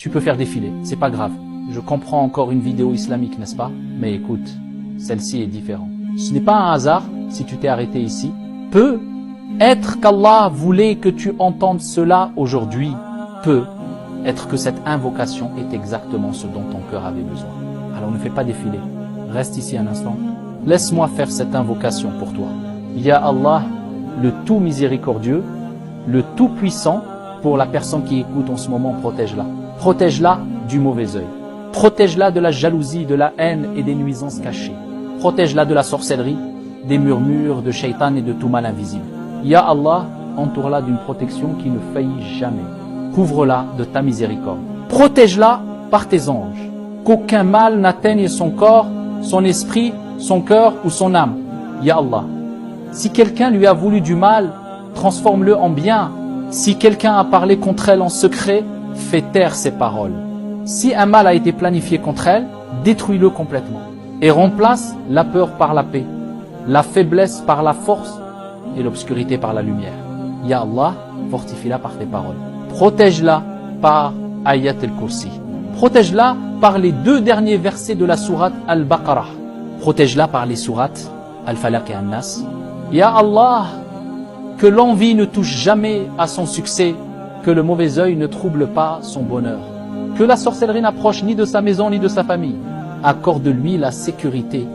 tu peux faire défiler, c'est pas grave. Je comprends encore une vidéo islamique, n'est-ce pas? Mais écoute, celle-ci est différente. Ce n'est pas un hasard si tu t'es arrêté ici. Peut être qu'Allah voulait que tu entendes cela aujourd'hui. Peut être que cette invocation est exactement ce dont ton cœur avait besoin. Alors ne fais pas défiler. Reste ici un instant. Laisse-moi faire cette invocation pour toi. Ya Allah, le tout miséricordieux, le tout puissant, pour la personne qui écoute en ce moment, protège-la. Protège-la du mauvais œil. Protège-la de la jalousie, de la haine et des nuisances cachées. Protège-la de la sorcellerie, des murmures, de shaitan et de tout mal invisible. Ya Allah, entoure-la d'une protection qui ne faillit jamais. Couvre-la de ta miséricorde. Protège-la par tes anges. Qu'aucun mal n'atteigne son corps, son esprit, son cœur ou son âme. Ya Allah, si quelqu'un lui a voulu du mal, transforme-le en bien. Si quelqu'un a parlé contre elle en secret, fais taire ses paroles. Si un mal a été planifié contre elle, détruis-le complètement. Et remplace la peur par la paix, la faiblesse par la force et l'obscurité par la lumière. Ya Allah, fortifie-la par tes paroles. Protège-la par Ayat al-Kursi. Protège-la par les 2 derniers versets de la sourate Al-Baqarah. Protège-la par les sourates Al-Falaq et An-Nas. Ya Allah, que l'envie ne touche jamais à son succès, que le mauvais œil ne trouble pas son bonheur, que la sorcellerie n'approche ni de sa maison ni de sa famille. Accorde-lui la sécurité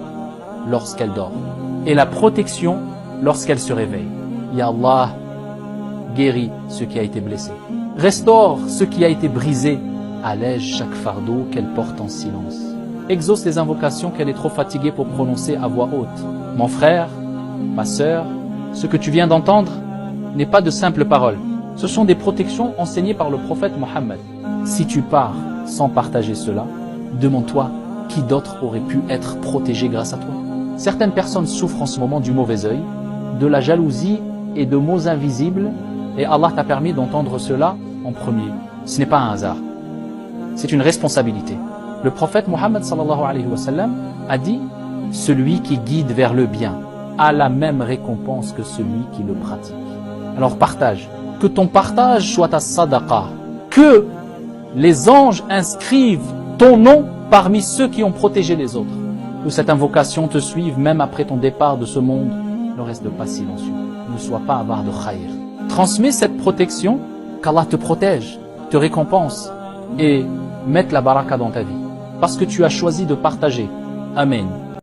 lorsqu'elle dort et la protection lorsqu'elle se réveille. Ya Allah, guéris ce qui a été blessé. Restaure ce qui a été brisé. Allège chaque fardeau qu'elle porte en silence. Exauce les invocations qu'elle est trop fatiguée pour prononcer à voix haute. Mon frère, ma sœur, ce que tu viens d'entendre n'est pas de simples paroles. Ce sont des protections enseignées par le prophète Mohammed. Si tu pars sans partager cela, demande-toi qui d'autre aurait pu être protégé grâce à toi. Certaines personnes souffrent en ce moment du mauvais œil, de la jalousie et de mots invisibles, et Allah t'a permis d'entendre cela en premier. Ce n'est pas un hasard. C'est une responsabilité. Le prophète Mohammed sallallahu alayhi wa sallam a dit « Celui qui guide vers le bien a la même récompense que celui qui le pratique. » Alors partage. Que ton partage soit ta sadaqa. Que les anges inscrivent ton nom parmi ceux qui ont protégé les autres. Que cette invocation te suive même après ton départ de ce monde. Ne reste pas silencieux. Ne sois pas avare de khayr. Transmets cette protection, qu'Allah te protège, te récompense et mette la baraka dans ta vie. Parce que tu as choisi de partager. Amen.